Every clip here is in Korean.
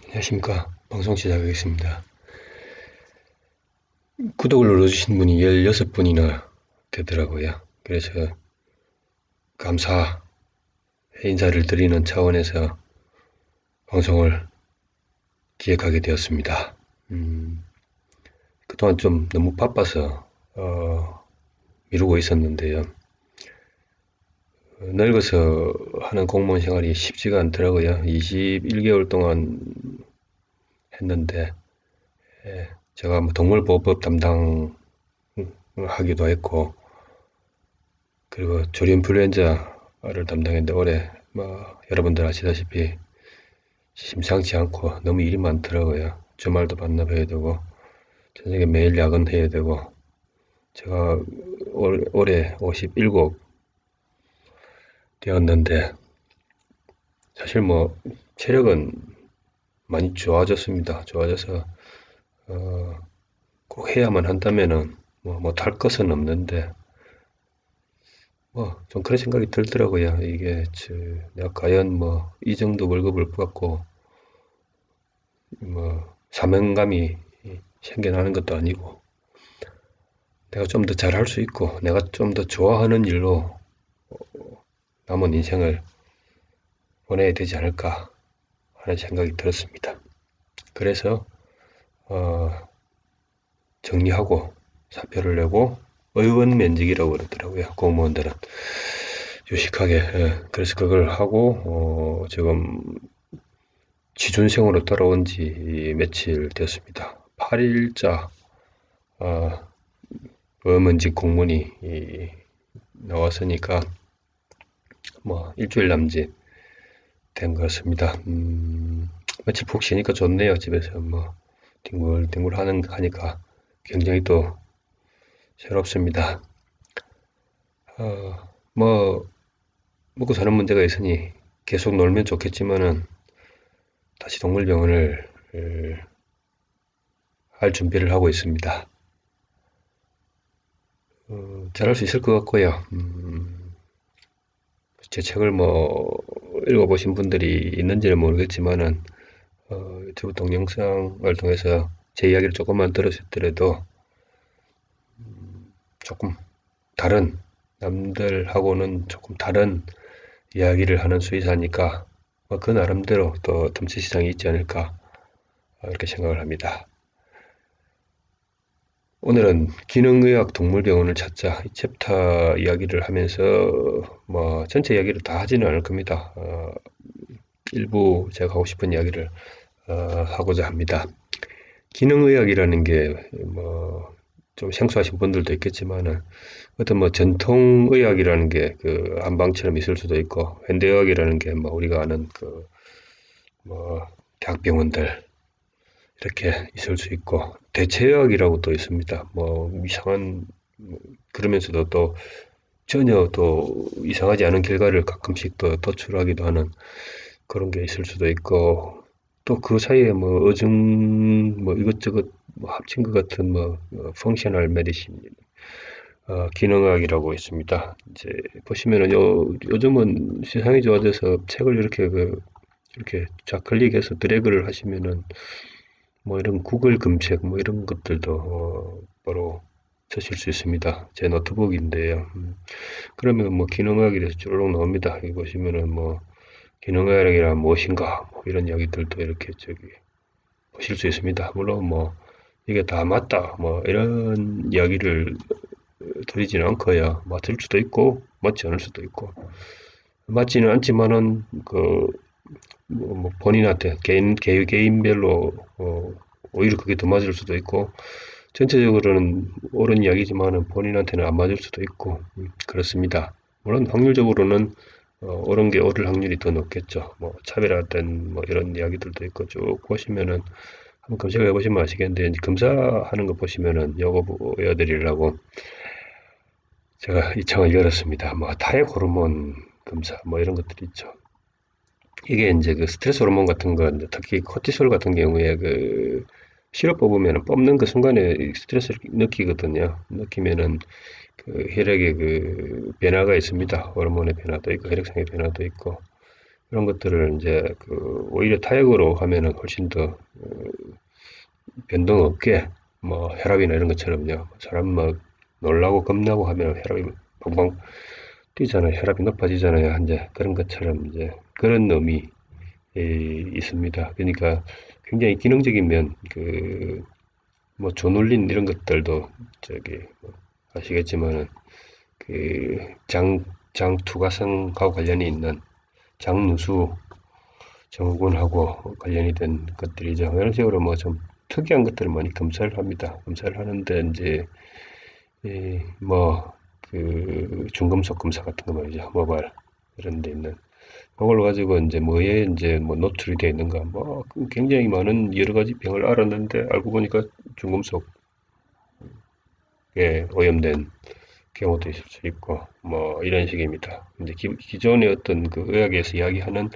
안녕하십니까. 방송 시작하겠습니다. 구독을 눌러주신 분이 16분이나 되더라고요. 그래서 감사 인사를 드리는 차원에서 방송을 기획하게 되었습니다. 그동안 좀 너무 바빠서 미루고 있었는데요. 늙어서 하는 공무원 생활이 쉽지가 않더라고요. 21개월 동안 했는데 제가 뭐 동물보호법 담당하기도 했고, 그리고 조류인플루엔자를 담당했는데 올해 뭐 여러분들 아시다시피 심상치 않고 너무 일이 많더라고요. 주말도 반납해야 되고 저녁에 매일 야근해야 되고, 제가 올해 57 되었는데 사실 뭐 체력은 많이 좋아졌습니다. 좋아져서 꼭 해야만 한다면은 뭐 못할 것은 없는데, 뭐 좀 그런 생각이 들더라고요. 이게 내가 과연 뭐 이 정도 월급을 받고 뭐 사명감이 생겨나는 것도 아니고, 내가 좀 더 잘할 수 있고 내가 좀 더 좋아하는 일로 남은 인생을 보내야 되지 않을까 하는 생각이 들었습니다. 그래서 정리하고 사표를 내고 의원 면직이라고 그러더라고요. 공무원들은 유식하게. 그래서 그걸 하고 지금 취준생으로 돌아온 지 며칠 되었습니다. 8일자 의원직 공문이 나왔으니까 뭐 일주일 남짓 된 것 같습니다. 며칠 푹 쉬니까 좋네요. 집에서 뭐 뒹굴뒹굴 하니까 굉장히 또 새롭습니다. 뭐 먹고 사는 문제가 있으니 계속 놀면 좋겠지만은 다시 동물병원을 할 준비를 하고 있습니다. 잘할 수 있을 것 같고요. 제 책을 뭐 읽어보신 분들이 있는지는 모르겠지만은 유튜브 동영상을 통해서 제 이야기를 조금만 들으셨더라도 조금 다른, 남들하고는 조금 다른 이야기를 하는 수의사니까 그 나름대로 또 덤치 시장이 있지 않을까 이렇게 생각을 합니다. 오늘은 기능의학 동물병원을 찾자 이 챕터 이야기를 하면서 뭐 전체 이야기를 다 하지는 않을 겁니다. 일부 제가 하고 싶은 이야기를 하고자 합니다. 기능의학이라는 게 뭐 좀 생소하신 분들도 있겠지만은, 어떤 뭐 전통의학이라는 게 그 안방처럼 있을 수도 있고, 현대의학이라는 게 뭐 우리가 아는 그 뭐 대학병원들 이렇게 있을 수 있고, 대체의학이라고 또 있습니다. 뭐 이상한, 그러면서도 또 전혀 또 이상하지 않은 결과를 가끔씩 또 도출하기도 하는 그런 게 있을 수도 있고, 또 그 사이에 뭐 어중 뭐 이것저것 뭐 합친 것 같은 뭐 펑셔널 메디신, 기능학이라고 있습니다. 이제 보시면은 요즘은 세상이 좋아져서 책을 이렇게 좌클릭해서 드래그를 하시면은 뭐 이런 구글 검색 뭐 이런 것들도 바로 쓰실 수 있습니다. 제 노트북인데요. 그러면 뭐 기능학에 대해서 쭉 나옵니다. 여기 보시면은 뭐 기능학이란 무엇인가 뭐 이런 이야기들도 이렇게 보실 수 있습니다. 물론 뭐 이게 다 맞다 뭐 이런 이야기를 드리지는 않고요. 맞을 수도 있고 맞지 않을 수도 있고, 맞지는 않지만은 뭐 본인한테 개인별로 오히려 그게 더 맞을 수도 있고, 전체적으로는 옳은 이야기지만은 본인한테는 안 맞을 수도 있고, 그렇습니다. 물론 확률적으로는 옳은 게 옳을 확률이 더 높겠죠. 뭐 차별화된 뭐 이런 이야기들도 있고, 쭉 보시면은 한번 검색해 보시면 아시겠는데, 검사하는 거 보시면은 요거 보여드리려고 제가 이 창을 열었습니다. 뭐 타액 호르몬 검사 뭐 이런 것들이 있죠. 이게 이제 그 스트레스 호르몬 같은 거, 특히 코티솔 같은 경우에 그 시럽 뽑으면 뽑는 그 순간에 스트레스를 느끼거든요. 느끼면은 그 혈액의 그 변화가 있습니다. 호르몬의 변화도 있고 혈액상의 변화도 있고, 그런 것들을 이제 오히려 타액으로 하면은 훨씬 더 변동 없게 뭐 혈압이나 이런 것처럼요. 사람 막 놀라고 겁나고 하면 혈압이 방방 뛰잖아요. 혈압이 높아지잖아요. 이제 그런 것처럼 이제 그런 의미 있습니다. 그러니까 굉장히 기능적이면 뭐 조놀린 이런 것들도 뭐 아시겠지만은 장투가성하고 관련이 있는 장누수 증후군하고 관련이 된 것들이죠. 이런 식으로 뭐 좀 특이한 것들을 많이 검사를 합니다. 검사를 하는데 이제 중금속 검사 같은 거 말이죠. 모발 이런 데 있는 그걸 가지고 이제 뭐에 이제 뭐 노출이 되어 있는가 뭐 굉장히 많은 여러 가지 병을 알았는데 알고 보니까 중금속에 오염된 경우도 있을 수 있고 뭐 이런 식입니다. 이제 기존의 어떤 의학에서 이야기하는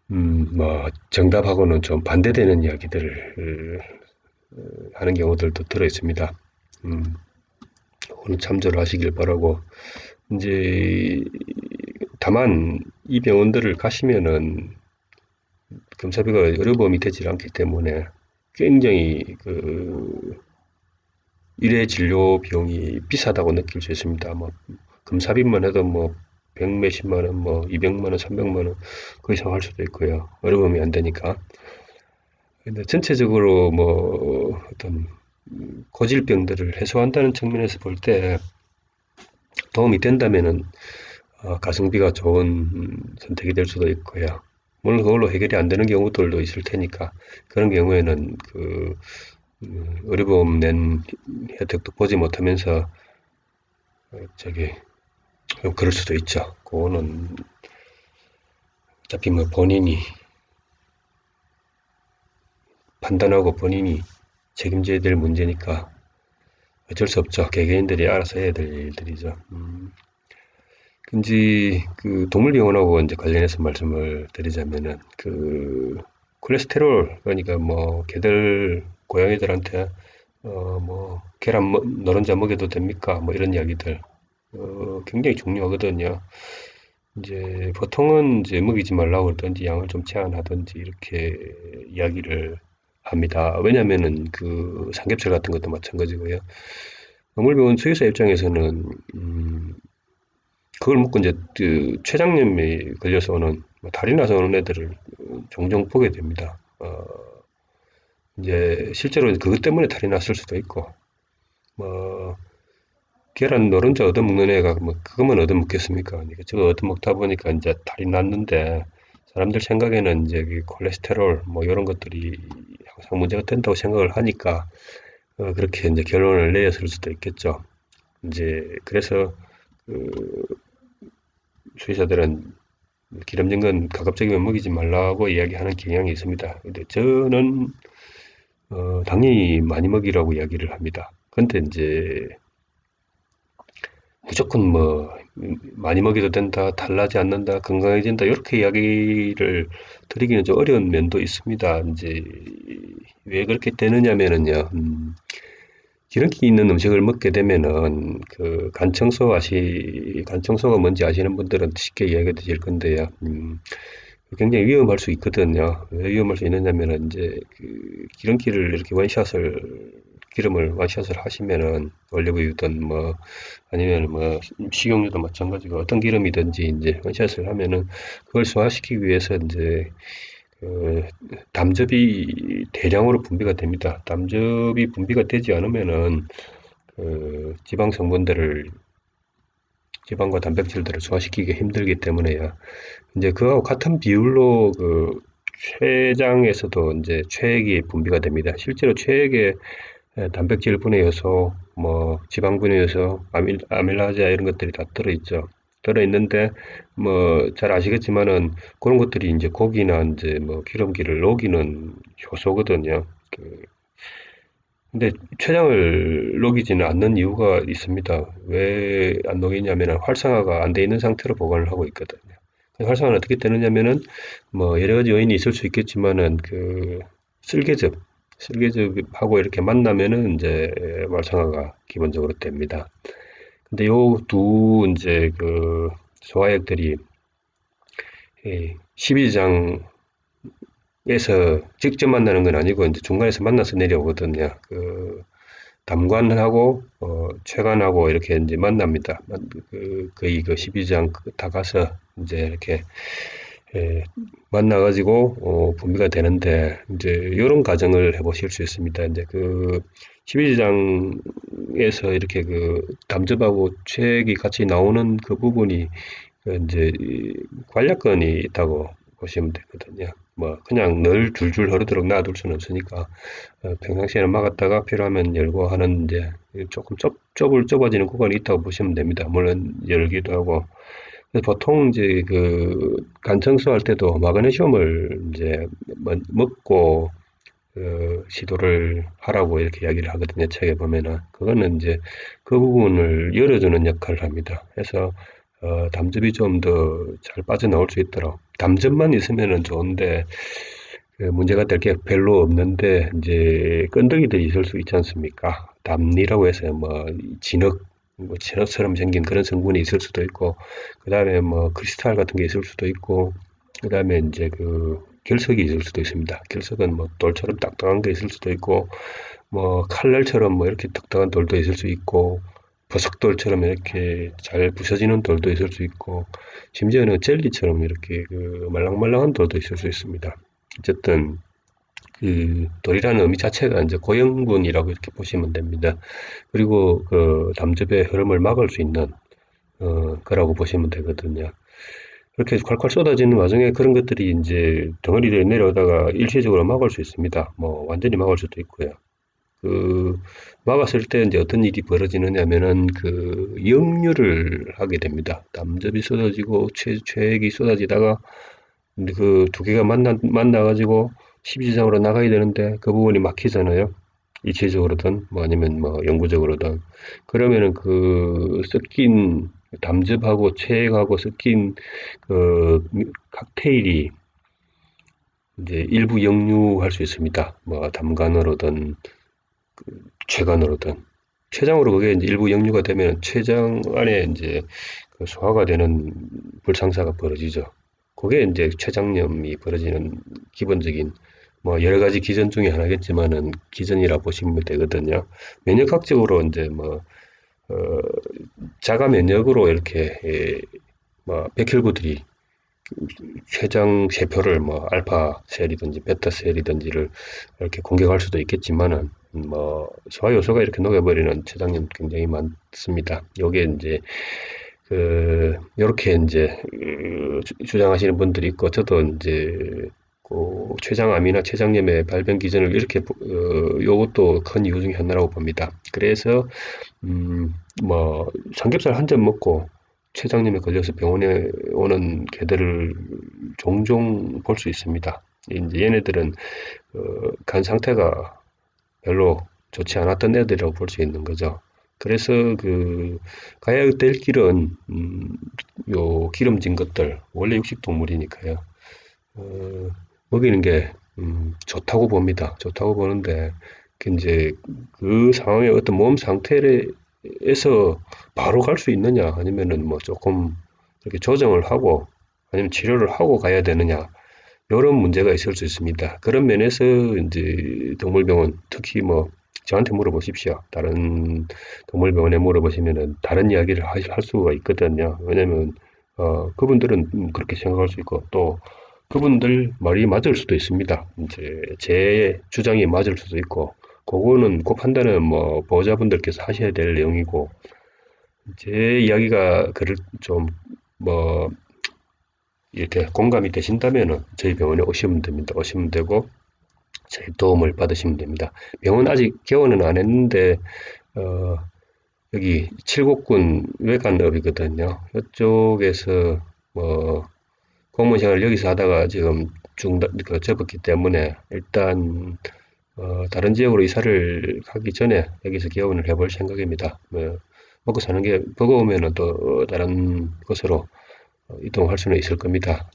뭐 정답하고는 좀 반대되는 이야기들을 하는 경우들도 들어 있습니다. 오늘 참조를 하시길 바라고 이제 다만 이 병원들을 가시면은 검사비가 의료보험이 되질 않기 때문에 굉장히 일회 진료 비용이 비싸다고 느낄 수 있습니다. 뭐 검사비만 해도 뭐 100몇십만 원, 뭐 200만 원, 300만 원 그 이상 할 수도 있고요. 의료보험이 안 되니까. 근데 전체적으로 뭐 어떤 고질병들을 해소한다는 측면에서 볼 때 도움이 된다면은 가성비가 좋은 선택이 될 수도 있고요. 물론 그걸로 해결이 안 되는 경우들도 있을 테니까 그런 경우에는 의료보험 낸 혜택도 보지 못하면서 그럴 수도 있죠. 그거는 어차피 뭐 본인이 판단하고 본인이 책임져야 될 문제니까 어쩔 수 없죠. 개개인들이 알아서 해야 될 일들이죠. 근데 동물병원하고 이제 관련해서 말씀을 드리자면은 콜레스테롤 그러니까 뭐 개들 고양이들한테 뭐 계란 노른자 먹여도 됩니까? 뭐 이런 이야기들 굉장히 중요하거든요. 이제 보통은 이제 먹이지 말라고 그러든지 양을 좀 제한하든지 이렇게 이야기를 합니다. 왜냐면은 삼겹살 같은 것도 마찬가지고요. 동물병원 수의사 입장에서는 그걸 먹고 이제 췌장염에 걸려서 오는 다리 나서 오는 애들을 종종 보게 됩니다. 이제 실제로 그것 때문에 다리 났을 수도 있고 뭐 계란 노른자 얻어먹는 애가 뭐 그것만 얻어먹겠습니까? 저거 얻어먹다 보니까 이제 다리 났는데 사람들 생각에는 이제 콜레스테롤 뭐 이런 것들이 항상 문제가 된다고 생각을 하니까 그렇게 이제 결론을 내었을 수도 있겠죠. 이제 그래서 수의사들은 기름진 건 가급적이면 먹이지 말라고 이야기하는 경향이 있습니다. 근데 저는 당연히 많이 먹이라고 이야기를 합니다. 근데 이제 무조건 뭐 많이 먹여도 된다, 달라지 않는다, 건강해진다 이렇게 이야기를 드리기는 좀 어려운 면도 있습니다. 이제 왜 그렇게 되느냐면은요. 기름기 있는 음식을 먹게 되면은 간청소가 뭔지 아시는 분들은 쉽게 이해가 되실 건데요. 굉장히 위험할 수 있거든요. 왜 위험할 수 있느냐면은 이제 기름을 원샷을 하시면은 올리브유든 뭐 아니면 뭐 식용유도 마찬가지고 어떤 기름이든지 이제 원샷을 하면은 그걸 소화시키기 위해서 이제 담즙이 대량으로 분비가 됩니다. 담즙이 분비가 되지 않으면은 지방과 단백질들을 소화시키기 힘들기 때문에요. 이제 그거하고 같은 비율로 췌장에서도 이제 체액이 분비가 됩니다. 실제로 체액에 단백질 분해 요소, 뭐 지방 분해 요소, 아밀라제 이런 것들이 다 들어있죠. 들어있는데 뭐 잘 아시겠지만은 그런 것들이 이제 고기나 이제 뭐 기름기를 녹이는 효소거든요. 근데 췌장을 녹이지는 않는 이유가 있습니다. 왜 안 녹이냐면은 활성화가 안 돼 있는 상태로 보관을 하고 있거든요. 활성화는 어떻게 되느냐면은 뭐 여러 가지 요인이 있을 수 있겠지만은 쓸개즙하고 이렇게 만나면은 이제 활성화가 기본적으로 됩니다. 근데 요 두 이제 소화액들이 12지장에서 직접 만나는 건 아니고 이제 중간에서 만나서 내려오거든요. 담관하고 최관하고 이렇게 이제 만납니다. 거의 그 12장 다 가서 이제 이렇게 만나가지고 분비가 되는데 이제 이런 과정을 해보실 수 있습니다. 이제 그 12장에서 이렇게 담즙하고 최액이 같이 나오는 그 부분이 이제 관략근이 있다고 보시면 되거든요. 뭐 그냥 늘 줄줄 흐르도록 놔둘 수는 없으니까 평상시에는 막았다가 필요하면 열고 하는 이제 조금 좁아지는 구간이 있다고 보시면 됩니다. 물론 열기도 하고 보통 이제 간청소 할 때도 마그네슘을 이제 먹고 시도를 하라고 이렇게 이야기를 하거든요. 책에 보면은 그거는 이제 그 부분을 열어주는 역할을 합니다. 그래서 담즙이 좀 더 잘 빠져나올 수 있도록 담즙만 있으면은 좋은데 문제가 될 게 별로 없는데 이제 끈덕이들이 있을 수 있지 않습니까? 담리라고 해서 뭐 진흙 뭐 진흙처럼 생긴 그런 성분이 있을 수도 있고 그 다음에 뭐 크리스탈 같은 게 있을 수도 있고 그 다음에 이제 결석이 있을 수도 있습니다. 결석은 뭐 돌처럼 딱딱한 게 있을 수도 있고 뭐 칼날처럼 뭐 이렇게 딱딱한 돌도 있을 수 있고 버석돌처럼 이렇게 잘 부서지는 돌도 있을 수 있고 심지어는 젤리처럼 이렇게 말랑말랑한 돌도 있을 수 있습니다. 어쨌든 돌이라는 의미 자체가 이제 고형분이라고 이렇게 보시면 됩니다. 그리고 담즙의 흐름을 막을 수 있는 거라고 보시면 되거든요. 그렇게 콸콸 쏟아지는 와중에 그런 것들이 이제 덩어리를 내려오다가 일시적으로 막을 수 있습니다. 뭐 완전히 막을 수도 있고요. 막았을 때 이제 어떤 일이 벌어지느냐면은 역류를 하게 됩니다. 담즙이 쏟아지고 최액이 쏟아지다가 그 두 개가 만나가지고 12지장으로 나가야 되는데 그 부분이 막히잖아요. 일시적으로든 뭐 아니면 뭐 영구적으로든 그러면은 섞인 담즙하고 체액하고 섞인 칵테일이 이제 일부 역류할 수 있습니다. 뭐 담관으로든 췌관으로든 췌장으로 그게 이제 일부 역류가 되면 췌장 안에 이제 소화가 되는 불상사가 벌어지죠. 그게 이제 췌장염이 벌어지는 기본적인 뭐 여러 가지 기전 중에 하나겠지만은 기전이라 보시면 되거든요. 면역학적으로 이제 어, 자가 면역으로 이렇게 뭐 백혈구들이 췌장 세포를 뭐 알파 셀이든지 베타 셀이든지를 이렇게 공격할 수도 있겠지만은 뭐 소화 요소가 이렇게 녹여버리는 췌장염 굉장히 많습니다. 요게 이제 요렇게 이제 주장하시는 분들이 있고 저도 이제 췌장암이나 췌장염의 발병 기전을 이렇게 요것도 큰 이유 중에 하나라고 봅니다. 그래서 뭐 삼겹살 한 점 먹고 췌장염에 걸려서 병원에 오는 개들을 종종 볼 수 있습니다. 이제 얘네들은 간 상태가 별로 좋지 않았던 애들이라고 볼 수 있는 거죠. 그래서 가야 될 길은 요 기름진 것들 원래 육식 동물이니까요. 먹이는 게 좋다고 봅니다. 좋다고 보는데 이제 그 상황의 어떤 몸 상태에서 바로 갈 수 있느냐 아니면은 뭐 조금 이렇게 조정을 하고 아니면 치료를 하고 가야 되느냐 이런 문제가 있을 수 있습니다. 그런 면에서 이제 동물병원 특히 뭐 저한테 물어보십시오. 다른 동물병원에 물어보시면은 다른 이야기를 할 수가 있거든요. 왜냐면 그분들은 그렇게 생각할 수 있고 또 그분들 말이 맞을 수도 있습니다. 이제 제 주장이 맞을 수도 있고 그거는 그 판단은 뭐 보호자분들께서 하셔야 될 내용이고 제 이야기가 그를 좀뭐 이렇게 공감이 되신다면은 저희 병원에 오시면 됩니다. 오시면 되고 저희 도움을 받으시면 됩니다. 병원 아직 개원은 안 했는데 여기 칠곡군 외관읍이거든요. 이쪽에서 뭐 공무원 생활을 여기서 하다가 지금 접었기 때문에 일단 다른 지역으로 이사를 가기 전에 여기서 개원을 해볼 생각입니다. 먹고 사는 게 버거우면은 또 다른 곳으로 이동할 수는 있을 겁니다.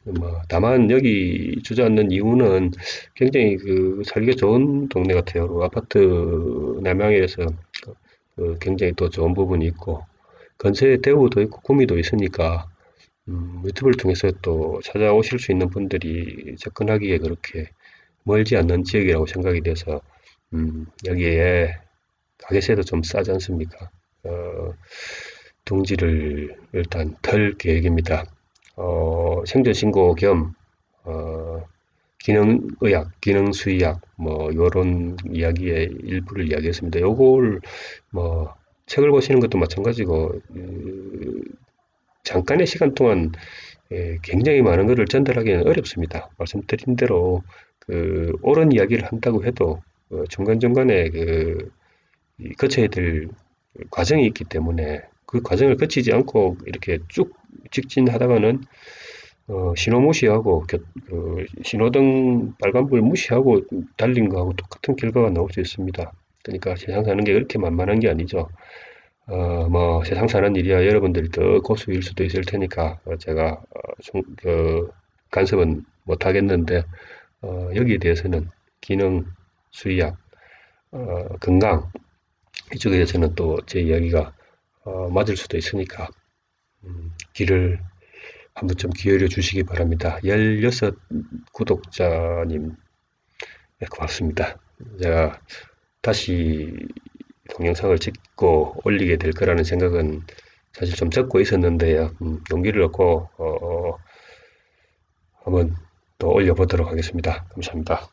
다만 여기 주저앉는 이유는 굉장히 살기가 좋은 동네 같아요. 아파트 남향에서 굉장히 또 좋은 부분이 있고 근처에 대구도 있고 구미도 있으니까 유튜브를 통해서 또 찾아오실 수 있는 분들이 접근하기에 그렇게 멀지 않는 지역이라고 생각이 돼서, 여기에 가게세도 좀 싸지 않습니까? 둥지를 일단 털 계획입니다. 생존신고 겸, 어, 기능의학, 기능수의학, 뭐, 요런 이야기의 일부를 이야기했습니다. 요걸, 뭐, 책을 보시는 것도 마찬가지고, 잠깐의 시간 동안 굉장히 많은 것을 전달하기는 어렵습니다. 말씀드린 대로, 옳은 이야기를 한다고 해도, 중간중간에 거쳐야 될 과정이 있기 때문에 그 과정을 거치지 않고 이렇게 쭉 직진하다가는 신호 무시하고 신호등 빨간불 무시하고 달린 거하고 똑같은 결과가 나올 수 있습니다. 그러니까 세상 사는 게 그렇게 만만한 게 아니죠. 뭐 세상 사는 일이야 여러분들이 더 고수일 수도 있을 테니까 제가 간섭은 못 하겠는데 여기에 대해서는 기능, 수의학, 건강 이쪽에 대해서는 또 제 이야기가 맞을 수도 있으니까 귀를 한 번쯤 기울여 주시기 바랍니다. 16 구독자님, 네, 고맙습니다. 제가 다시 동영상을 찍고 올리게 될 거라는 생각은 사실 좀 적고 있었는데요. 용기를 얻고 한번 또 올려보도록 하겠습니다. 감사합니다.